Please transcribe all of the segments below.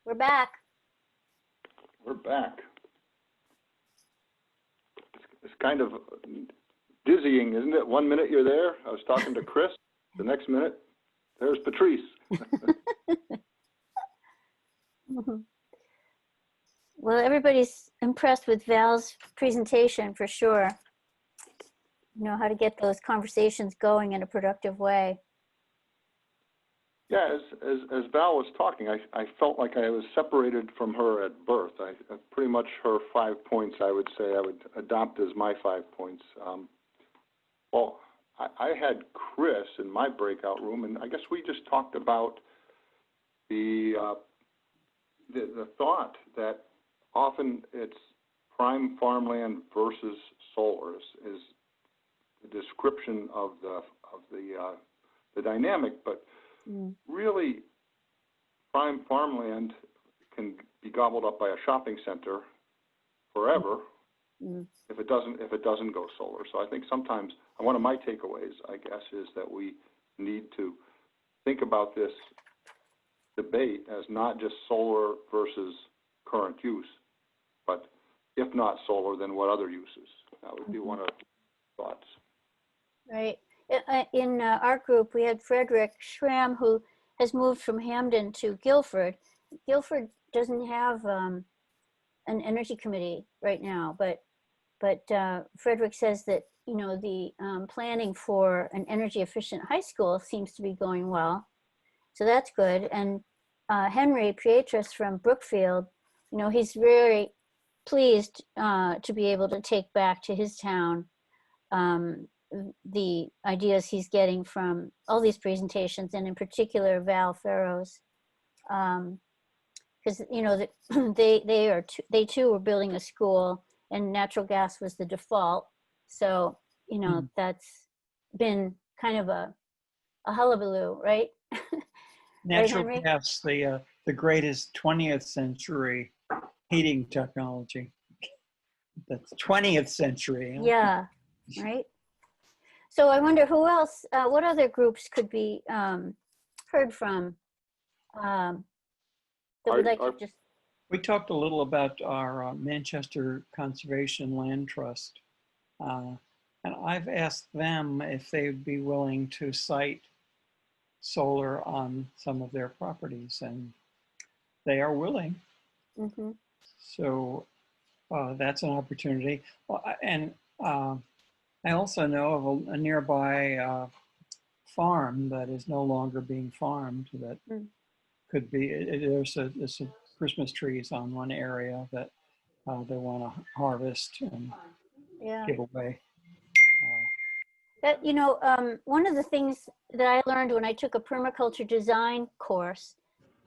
We're back. We're back. It's kind of dizzying, isn't it? 1 minute you're there, I was talking to Chris. The next minute, there's Patrice. Well, everybody's impressed with Val's presentation for sure. You know how to get those conversations going in a productive way. Yeah, as Val was talking, I felt like I was separated from her at birth. Pretty much her 5 points, I would say, I would adopt as my 5 points. Well, I had Chris in my breakout room, and I guess we just talked about the thought that often it's prime farmland versus solar is the description of the dynamic, but really, prime farmland can be gobbled up by a shopping center forever if it doesn't go solar. So I think sometimes one of my takeaways, I guess, is that we need to think about this debate as not just solar versus current use, but if not solar, then what other uses? That would be one of the thoughts. Right. In our group, we had Frederick Schramm, who has moved from Hamden to Guilford. Guilford doesn't have an energy committee right now, but Frederick says that, you know, the planning for an energy efficient high school seems to be going well. So that's good. And Henry Pietras from Brookfield, you know, he's very pleased to be able to take back to his town the ideas he's getting from all these presentations, and in particular Val Farrow's, because you know they too were building a school, and natural gas was the default. So you know that's been kind of a hullabaloo, right? Natural right, gas, the greatest 20th century heating technology. That's 20th century. Yeah, right. So I wonder who else, what other groups could be heard from that would like to just... We talked a little about our Manchester Conservation Land Trust. And I've asked them if they would be willing to site solar on some of their properties, and they are willing. So that's an opportunity. And I also know of a nearby farm that is no longer being farmed that could be, there's a Christmas trees on one area that they want to harvest and give away. That, you know, one of the things that I learned when I took a permaculture design course,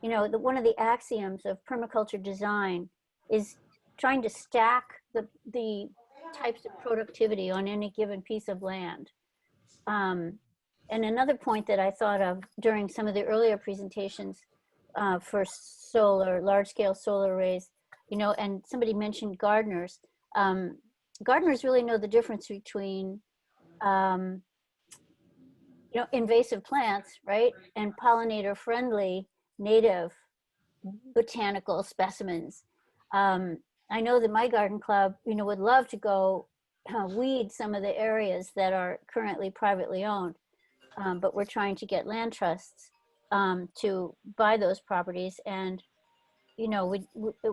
you know, one of the axioms of permaculture design is trying to stack the types of productivity on any given piece of land. And another point that I thought of during some of the earlier presentations for solar, large-scale solar arrays, you know, and somebody mentioned gardeners. Gardeners really know the difference between, you know, invasive plants, right, and pollinator-friendly native botanical specimens. I know that my garden club, you know, would love to go weed some of the areas that are currently privately owned, but we're trying to get land trusts to buy those properties. And, you know,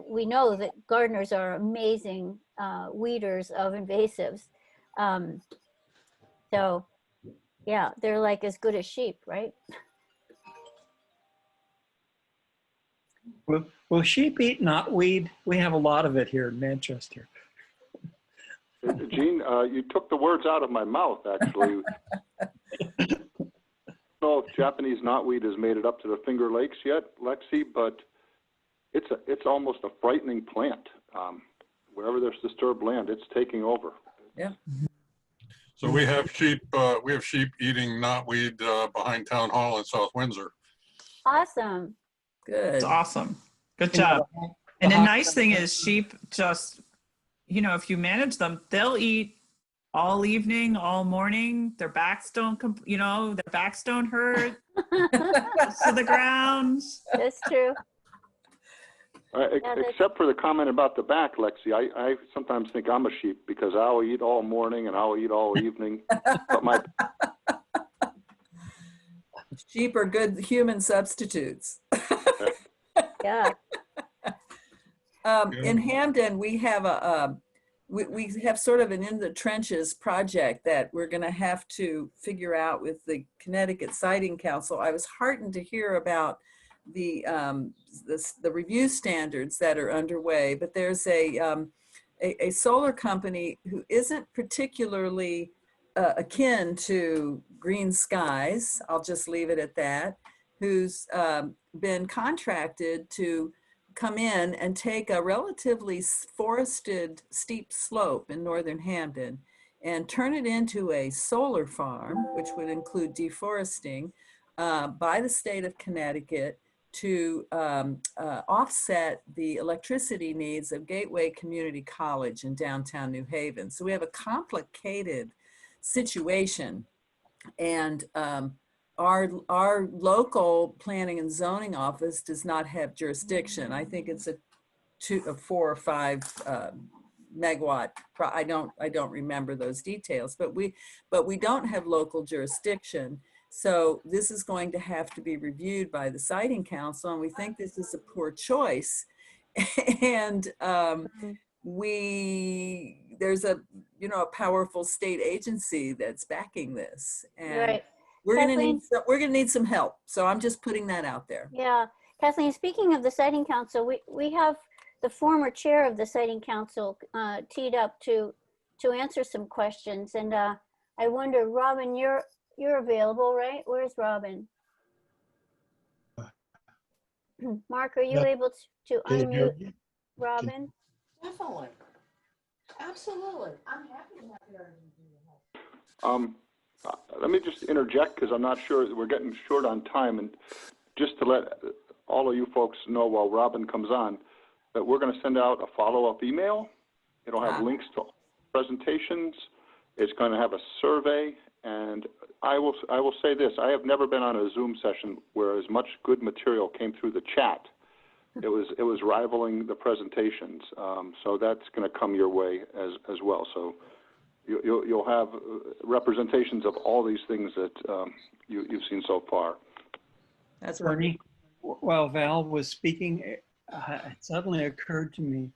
we know that gardeners are amazing weeders of invasives. So, yeah, they're like as good as sheep, right? Will sheep eat knotweed? We have a lot of it here in Manchester. Gene, you took the words out of my mouth, actually. I don't know if Japanese knotweed has made it up to the Finger Lakes yet, Lexi, but it's almost a frightening plant. Wherever there's disturbed land, it's taking over. Yeah. So we have sheep eating knotweed behind Town Hall in South Windsor. Awesome. Good. That's awesome. Good job. And the nice thing is sheep just, you know, if you manage them, they'll eat all evening, all morning. Their backs don't, you know, their backs don't hurt to the ground. That's true. Except for the comment about the back, Lexi, I sometimes think I'm a sheep because I'll eat all morning and I'll eat all evening. But my Sheep are good human substitutes. Yeah. In Hamden, we have we have sort of an in the trenches project that we're going to have to figure out with the Connecticut Siting Council. I was heartened to hear about the review standards that are underway, but there's a solar company who isn't particularly akin to Green Skies, I'll just leave it at that, who's been contracted to come in and take a relatively forested steep slope in northern Hamden and turn it into a solar farm, which would include deforesting, by the state of Connecticut to offset the electricity needs of Gateway Community College in downtown New Haven. So we have a complicated situation, and our local planning and zoning office does not have jurisdiction. I think it's a 4 or 5 megawatt. I don't remember those details, but we don't have local jurisdiction. So this is going to have to be reviewed by the Siting Council, and we think this is a poor choice. And there's a powerful state agency that's backing this, and Right. we're Kathleen? gonna need some help. So I'm just putting that out there. Yeah. Kathleen, speaking of the Siting Council, we have the former chair of the Siting Council teed up to answer some questions. And I wonder, Robin, you're available, right? Where's Robin? Mark, are you able to unmute Robin? Definitely. Absolutely. I'm happy to have you. let me just interject because I'm not sure, we're getting short on time, and just to let all of you folks know while Robin comes on, that we're going to send out a follow-up email. It'll have links to presentations. It's going to have a survey, and I will say this: I have never been on a Zoom session where as much good material came through the chat. It was rivaling the presentations. So that's going to come your way as well. So you'll have representations of all these things that you've seen so far. That's Bernie, while Val was speaking, it suddenly occurred to me,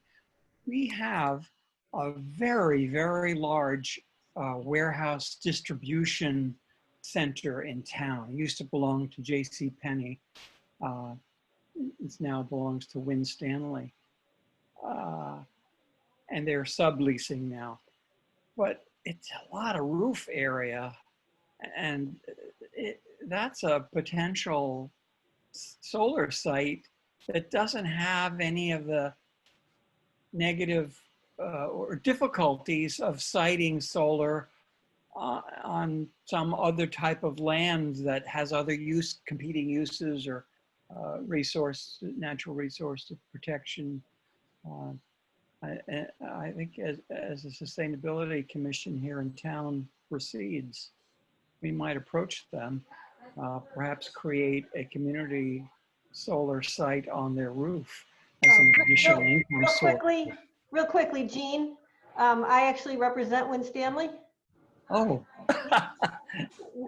we have a very, very large warehouse distribution center in town. It used to belong to J.C. Penney. It now belongs to Win Stanley. And they're subleasing now. But it's a lot of roof area, and that's a potential solar site that doesn't have any of the negative or difficulties of siting solar on some other type of land that has other competing uses or natural resource protection. I think as the Sustainability Commission here in town proceeds, we might approach them, perhaps create a community solar site on their roof as an additional income source. Real quickly, Jean, I actually represent Win Stanley. Oh,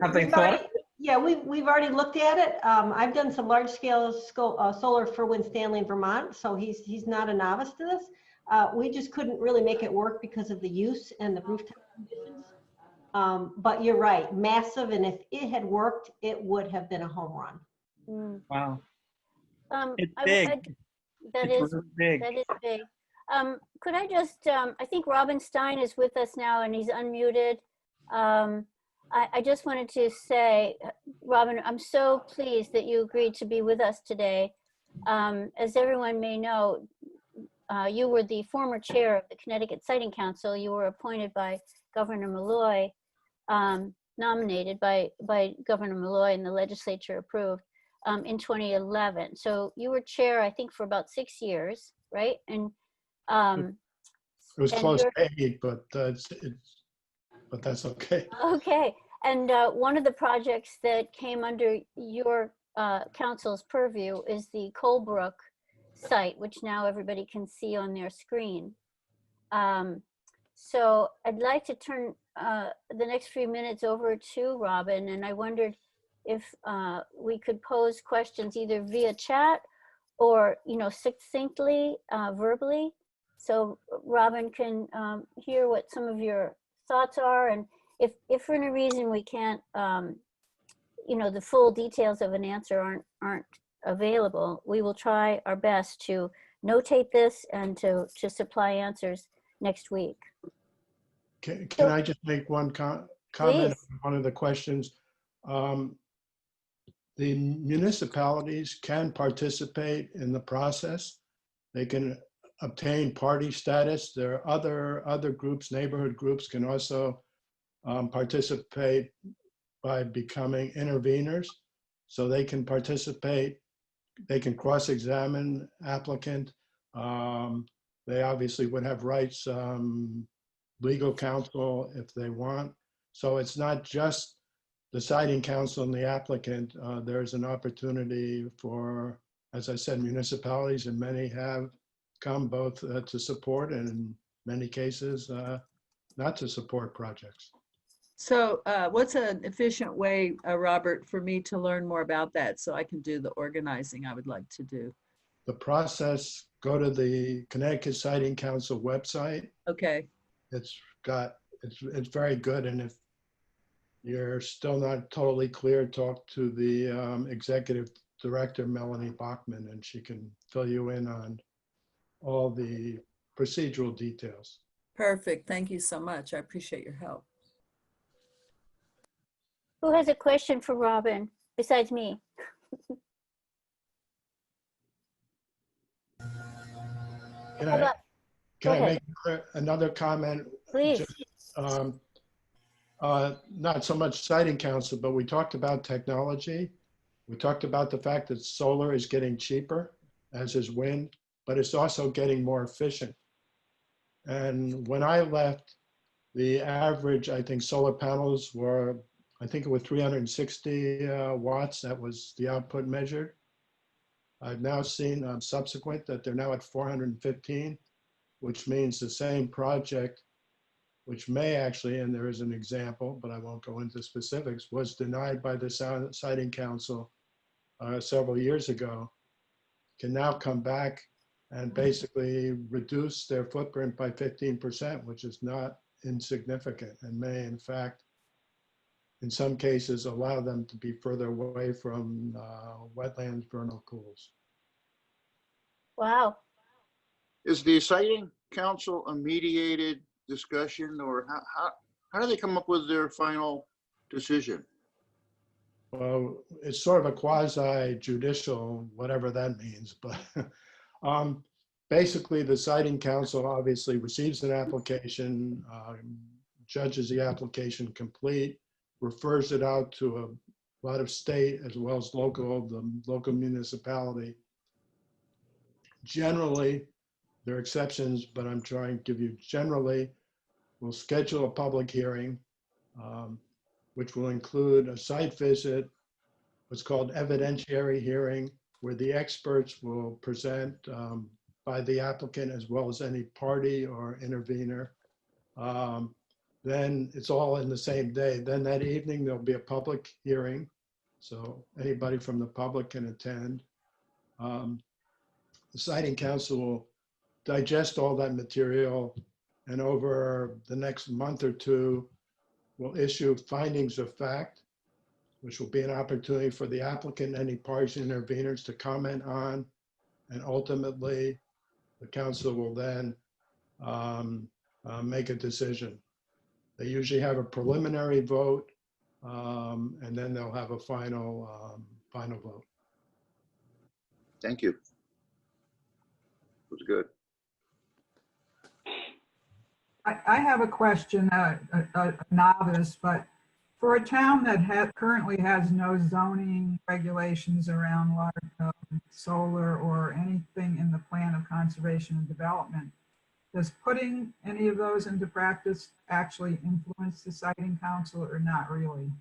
have they thought? Yeah, we've already looked at it. I've done some large scale solar for Win Stanley in Vermont, so he's not a novice to this. We just couldn't really make it work because of the use and the rooftop conditions. But you're right, massive, and if it had worked, it would have been a home run. Wow. It's That big. is big. That is big. Could I just, I think Robin Stein is with us now and he's unmuted. I just wanted to say, Robin, I'm so pleased that you agreed to be with us today. As everyone may know, you were the former chair of the Connecticut Siting Council. You were appointed by Governor Malloy, nominated by Governor Malloy, and the legislature approved in 2011. So you were chair, I think, for about 6 years, right? And it was close to 8, but that's okay. Okay. And one of the projects that came under your council's purview is the Colebrook site, which now everybody can see on their screen. So I'd like to turn the next few minutes over to Robin, and I wondered if we could pose questions either via chat or, succinctly, verbally. So Robin can hear what some of your thoughts are, and if for any reason we can't, the full details of an answer aren't available, we will try our best to notate this and to supply answers next week. Can I just make one comment on one of the questions? The municipalities can participate in the process. They can obtain party status. There are other groups, neighborhood groups can also participate by becoming interveners. So they can participate, they can cross-examine applicant. They obviously would have rights, legal counsel if they want. So it's not just the siting council and the applicant. There's an opportunity for, as I said, municipalities, and many have come both to support and in many cases not to support projects. So what's an efficient way, Robert, for me to learn more about that so I can do the organizing I would like to do? The process, go to the Connecticut Siting Council website. Okay. It's very good. And if you're still not totally clear, talk to the executive director, Melanie Bachman, and she can fill you in on all the procedural details. Perfect. Thank you so much. I appreciate your help. Who has a question for Robin besides me? Can I make another comment? Please. Just, not so much siting council, but we talked about technology. We talked about the fact that solar is getting cheaper, as is wind, but it's also getting more efficient. And when I left, the average, I think, solar panels were, I think it was 360 watts. That was the output measured. I've now seen subsequent that they're now at 415, which means the same project, which may actually, and there is an example, but I won't go into specifics, was denied by the Siting Council several years ago, can now come back and basically reduce their footprint by 15%, which is not insignificant, and may in fact, in some cases, allow them to be further away from wetlands, vernal pools. Wow. Is the Siting Council a mediated discussion, or how do they come up with their final decision? Well, it's sort of a quasi-judicial, whatever that means, but basically the Siting Council obviously receives an application, judges the application complete, refers it out to a lot of state as well as the local municipality. Generally, there are exceptions, but I'm trying to give you generally, we'll schedule a public hearing, which will include a site visit, what's called evidentiary hearing, where the experts will present by the applicant as well as any party or intervener. Then it's all in the same day. Then that evening, there'll be a public hearing. So anybody from the public can attend. The Siting Council will digest all that material, and over the next month or two, we'll issue findings of fact, which will be an opportunity for the applicant and any parties and interveners to comment on, and ultimately, the council will then make a decision. They usually have a preliminary vote, and then they'll have a final vote. Thank you. It was good. I have a question, a novice, but for a town that currently has no zoning regulations around large solar or anything in the plan of conservation and development, does putting any of those into practice actually influence the Siting Council or not really?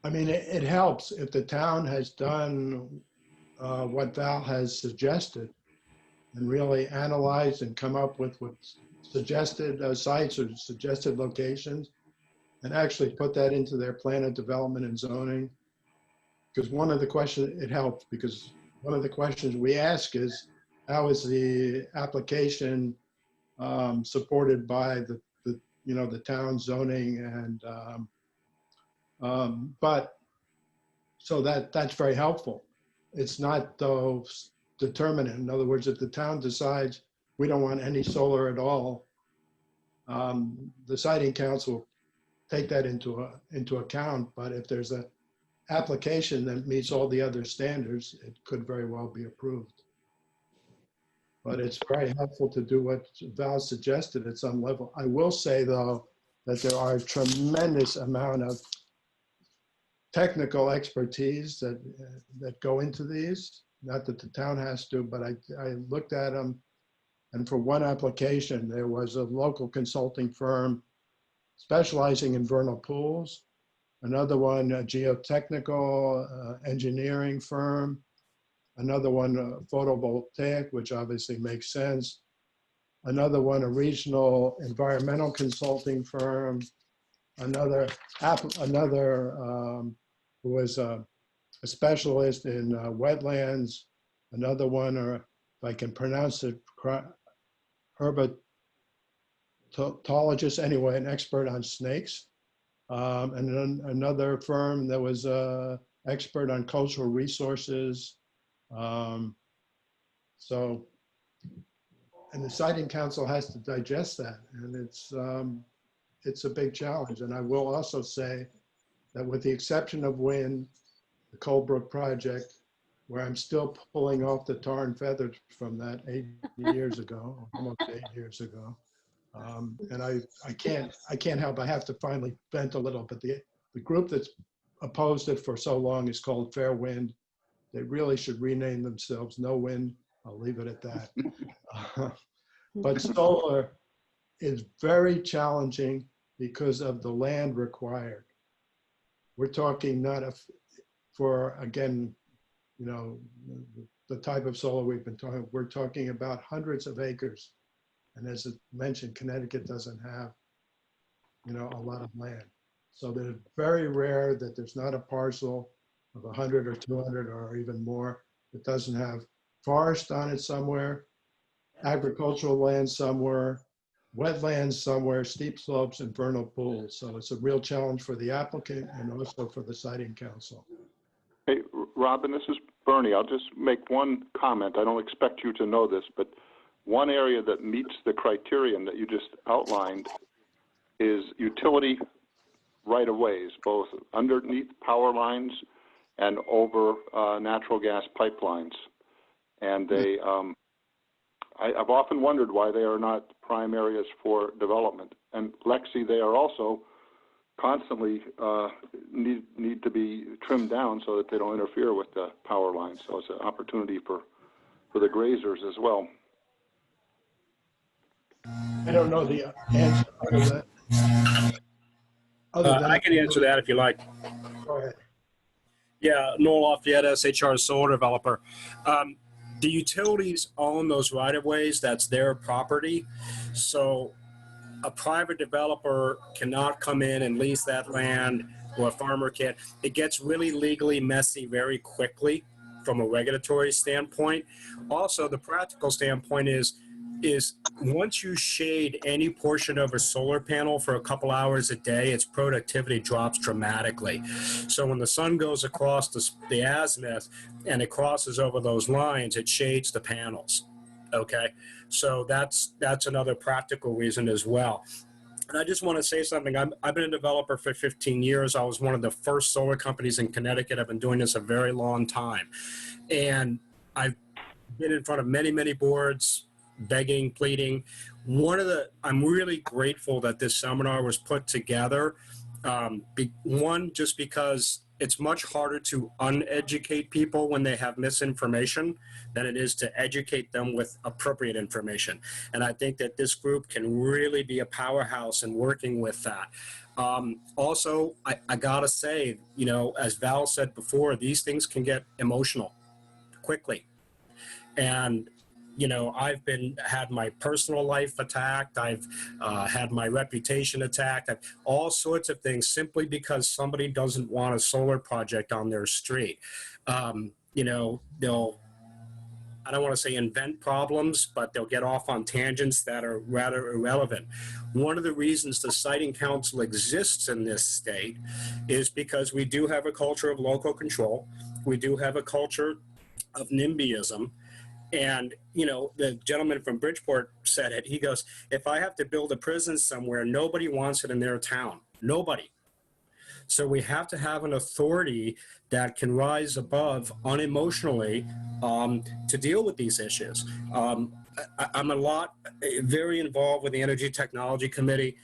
I mean, it helps if the town has done what Val has suggested and really analyze and come up with what suggested sites or suggested locations and actually put that into their plan of development and zoning. Because one of the questions, it helps because one of the questions we ask is, how is the application supported by the the town zoning and but so that's very helpful. It's not though determinant. In other words, if the town decides we don't want any solar at all, the siting council take that into account. But if there's a application that meets all the other standards, it could very well be approved. But it's very helpful to do what Val suggested at some level. I will say though, that there are a tremendous amount of technical expertise that go into these. Not that the town has to, but I looked at them, and for one application, there was a local consulting firm specializing in vernal pools, another one, a geotechnical engineering firm, another one, photovoltaic, which obviously makes sense, another one, a regional environmental consulting firm, another who was a specialist in wetlands, another one, or if I can pronounce it, herpetologist, anyway, an expert on snakes, and then another firm that was an expert on cultural resources. So, and the siting council has to digest that, and it's a big challenge. And I will also say that with the exception of wind, the Colebrook project, where I'm still pulling off the tar and feathers from that 8 years ago, almost 8 years ago. And I can't help, I have to finally vent a little, but the group that's opposed it for so long is called Fair Wind. They really should rename themselves No Wind. I'll leave it at that. But solar is very challenging because of the land required. We're talking not for, again, the type of solar we've been talking, we're talking about hundreds of acres. And as I mentioned, Connecticut doesn't have, a lot of land. So they're very rare that there's not a parcel of 100 or 200 or even more that doesn't have forest on it somewhere, agricultural land somewhere, wetlands somewhere, steep slopes, and vernal pools. So it's a real challenge for the applicant and also for the siting council. Hey, Robin, this is Bernie. I'll just make one comment. I don't expect you to know this, but one area that meets the criterion that you just outlined is utility right-of-ways, both underneath power lines and over natural gas pipelines. And they, I've often wondered why they are not prime areas for development. And Lexi, they are also constantly need to be trimmed down so that they don't interfere with the power lines. So it's an opportunity for the grazers as well. I don't know the answer other than I can answer that if you like. Go ahead. Yeah, Noel Lafayette, SHR solar developer. The utilities own those right-of-ways. That's their property. So a private developer cannot come in and lease that land, or a farmer can. It gets really legally messy very quickly from a regulatory standpoint. Also, the practical standpoint is once you shade any portion of a solar panel for a couple hours a day, its productivity drops dramatically. So when the sun goes across the azimuth and it crosses over those lines, it shades the panels. Okay, so that's another practical reason as well. And I just want to say something. I've been a developer for 15 years. I was one of the first solar companies in Connecticut. I've been doing this a very long time. And I've been in front of many, many boards, begging, pleading. I'm really grateful that this seminar was put together. One, just because it's much harder to uneducate people when they have misinformation than it is to educate them with appropriate information. And I think that this group can really be a powerhouse in working with that. Also, I gotta say, as Val said before, these things can get emotional quickly. And you know, I've had my personal life attacked. I've had my reputation attacked. All sorts of things simply because somebody doesn't want a solar project on their street. You know, I don't want to say invent problems, but they'll get off on tangents that are rather irrelevant. One of the reasons the Siting Council exists in this state is because we do have a culture of local control. We do have a culture of NIMBYism. And, you know, the gentleman from Bridgeport said it. He goes, if I have to build a prison somewhere, nobody wants it in their town. Nobody. So we have to have an authority that can rise above unemotionally to deal with these issues. I'm very involved with the Energy Technology Committee.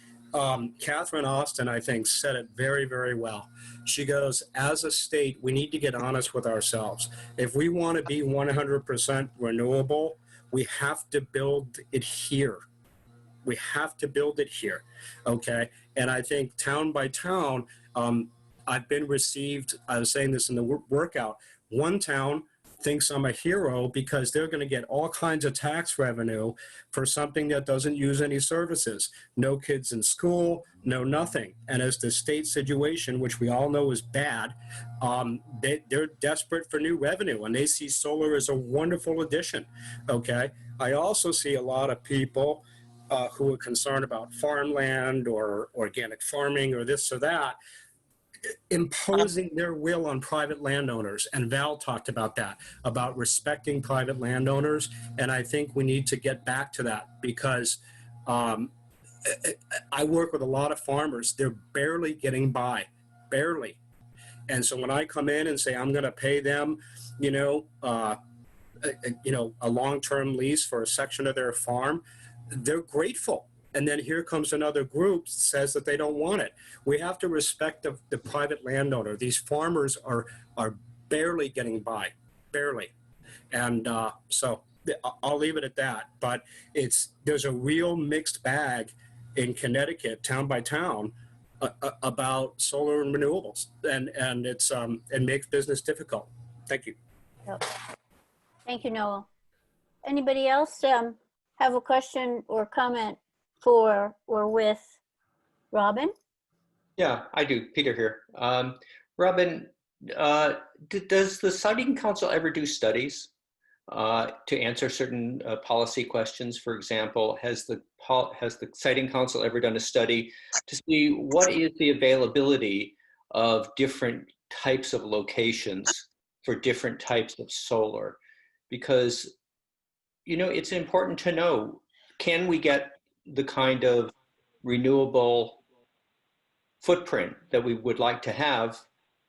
Catherine Austin, I think, said it very, very well. She goes, as a state, we need to get honest with ourselves. If we want to be 100% renewable, we have to build it here. We have to build it here, okay? And I think town by town, I've been received, I was saying this in the workout, one town thinks I'm a hero because they're going to get all kinds of tax revenue for something that doesn't use any services. No kids in school, no nothing. And as the state situation, which we all know is bad, they're desperate for new revenue, and they see solar as a wonderful addition, okay? I also see a lot of people who are concerned about farmland or organic farming or this or that, imposing their will on private landowners. And Val talked about that, about respecting private landowners. And I think we need to get back to that because I work with a lot of farmers. They're barely getting by, barely. And so when I come in and say, I'm going to pay them, a long-term lease for a section of their farm, they're grateful. And then here comes another group that says that they don't want it. We have to respect the private landowner. These farmers are barely getting by, barely. And so I'll leave it at that. But there's a real mixed bag in Connecticut, town by town, about solar and renewables, and it makes business difficult. Thank you. Yep. Thank you, Noel. Anybody else have a question or comment for or with Robin? Yeah, I do. Peter here. Robin, does the Siting Council ever do studies to answer certain policy questions? For example, has the Siting Council ever done a study to see what is the availability of different types of locations for different types of solar? Because, it's important to know, can we get the kind of renewable footprint that we would like to have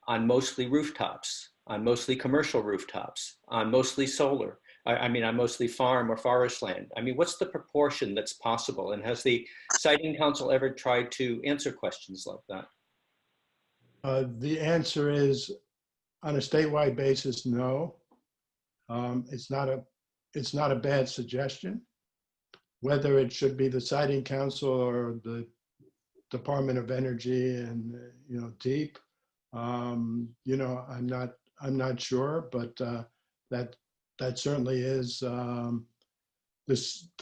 on mostly rooftops, on mostly commercial rooftops, on mostly solar, on mostly farm or forest land? What's the proportion that's possible? And has the Siting Council ever tried to answer questions like that? The answer is, on a statewide basis, no. It's not a bad suggestion. Whether it should be the Siting Council or the Department of Energy and DEEP, I'm not sure, but that certainly is. The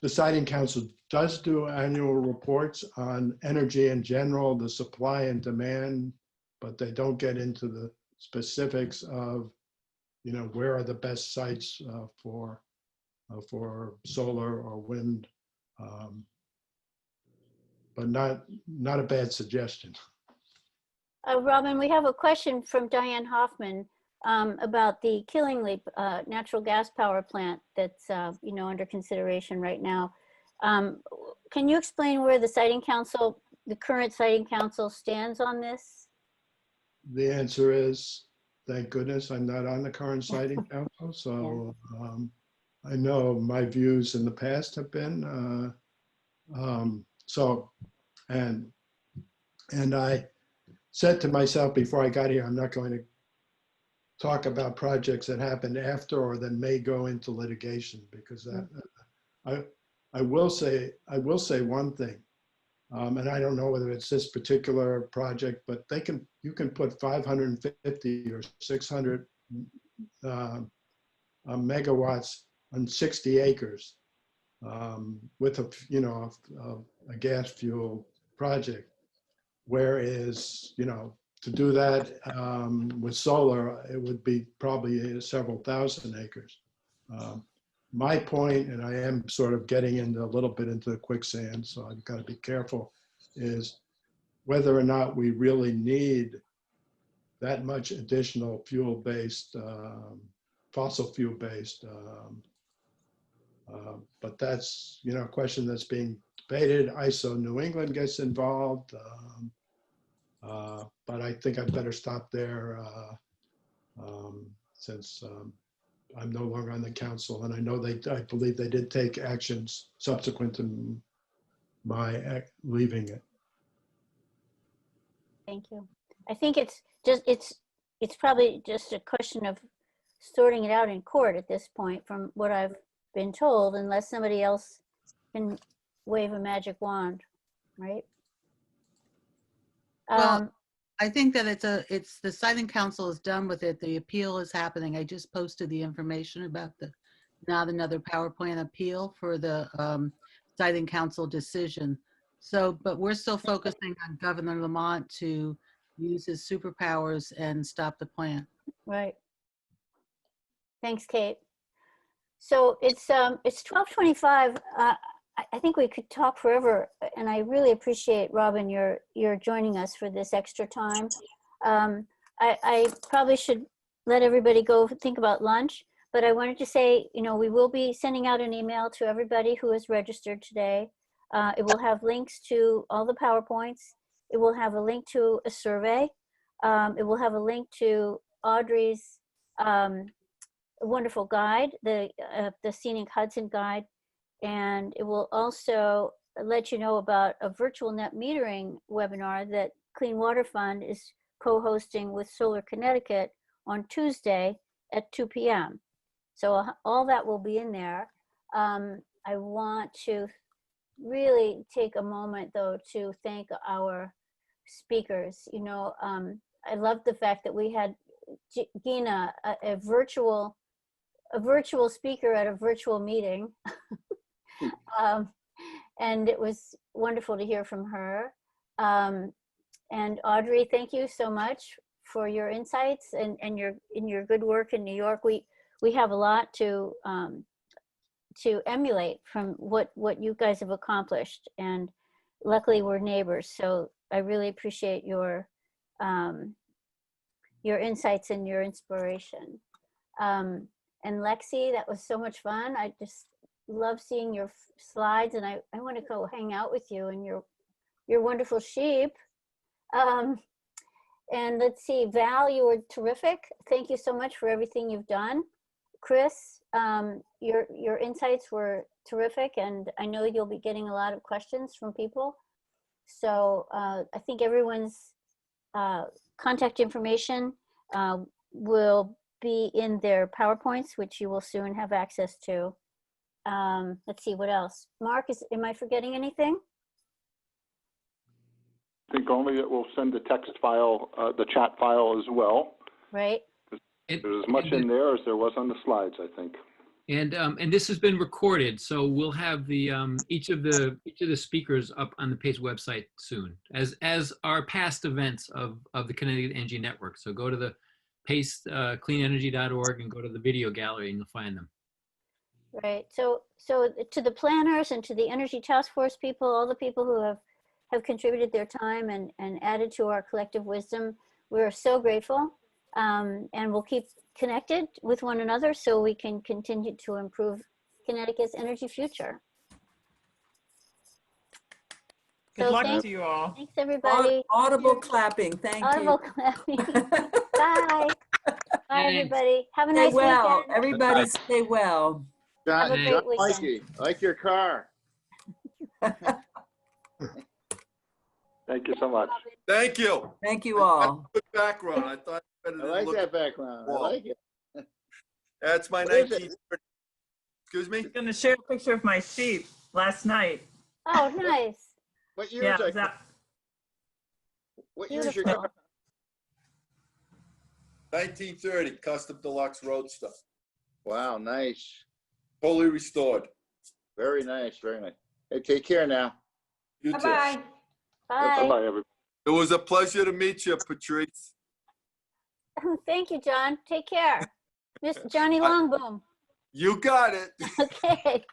Siting Council does do annual reports on energy in general, the supply and demand, but they don't get into the specifics of where are the best sites for solar or wind. But not a bad suggestion. Robin, we have a question from Diane Hoffman about the Killingly natural gas power plant that's under consideration right now. Can you explain where the current Siting Council stands on this? The answer is, thank goodness I'm not on the current Siting Council, so I know my views in the past have been and I said to myself before I got here, I'm not going to talk about projects that happened after or that may go into litigation, because I will say one thing, and I don't know whether it's this particular project, but you can put 550 or 600 megawatts on 60 acres with a gas fuel project. Whereas, to do that with solar, it would be probably several thousand acres. My point, and I am sort of getting into a little bit into the quicksand, so I've got to be careful, is whether or not we really need that much additional fuel-based, fossil fuel-based. But that's, a question that's being debated. ISO New England gets involved. But I think I'd better stop there since I'm no longer on the council, and I know I believe they did take actions subsequent to my leaving it. Thank you. I think it's probably just a question of sorting it out in court at this point, from what I've been told, unless somebody else can wave a magic wand, right? Well, I think that it's the siting council is done with it. The appeal is happening. I just posted the information about the not another power plant appeal for the siting council decision. So, but we're still focusing on Governor Lamont to use his superpowers and stop the plant. Right. Thanks, Kate. So it's 12:25. I think we could talk forever, and I really appreciate, Robin, your joining us for this extra time. I probably should let everybody go think about lunch, but I wanted to say, we will be sending out an email to everybody who is registered today. It will have links to all the PowerPoints. It will have a link to a survey. It will have a link to Audrey's wonderful guide, the Scenic Hudson Guide. And it will also let you know about a virtual net metering webinar that Clean Water Fund is co-hosting with Solar Connecticut on Tuesday at 2 p.m. So all that will be in there. I want to really take a moment, though, to thank our speakers. I love the fact that we had Gina, a virtual speaker at a virtual meeting. And it was wonderful to hear from her. And Audrey, thank you so much for your insights and your good work in New York. We have a lot to emulate from what you guys have accomplished, and luckily we're neighbors. So I really appreciate your insights and your inspiration. And Lexi, that was so much fun. I just love seeing your slides, and I want to go hang out with you and your wonderful sheep. And let's see, Val, you were terrific. Thank you so much for everything you've done. Chris, your insights were terrific, and I know you'll be getting a lot of questions from people. So I think everyone's contact information will be in their PowerPoints, which you will soon have access to. Let's see, what else? Mark, am I forgetting anything? I think only that we'll send the text file, the chat file as well. Right. There's as much in there as there was on the slides, I think. And this has been recorded, so we'll have the each of the speakers up on the PACE website soon, as our past events of the Connecticut Energy Network. So go to the PACE cleanenergy.org and go to the video gallery, and you'll find them. Right. So to the planners and to the Energy Task Force people, all the people who have contributed their time and added to our collective wisdom, we're so grateful. And we'll keep connected with one another so we can continue to improve Connecticut's energy future. Good luck to you all. Thanks, everybody. Audible clapping. Thank Audible you. clapping. Bye. Bye, everybody. Have a nice weekend. Everybody stay well. Have a great John weekend. Mikey, like your car. Thank you so much. Thank you. Thank you all. Good background. I thought better I than like look that at background. I wall. like it. That's my What is 1930. Excuse me? I'm going to share a picture of my sheep last night. Oh, nice. What year Yeah, is that? What year is your Beautiful. car? 1930 Custom Deluxe Roadster. Wow, nice. Totally restored. Very nice, very nice. Hey, take care now. You too. Bye-bye. Bye. Bye-bye, everybody. It was a pleasure to meet you, Patrice. Thank you, John. Take care. Miss Johnny Longboom. You got it. Okay.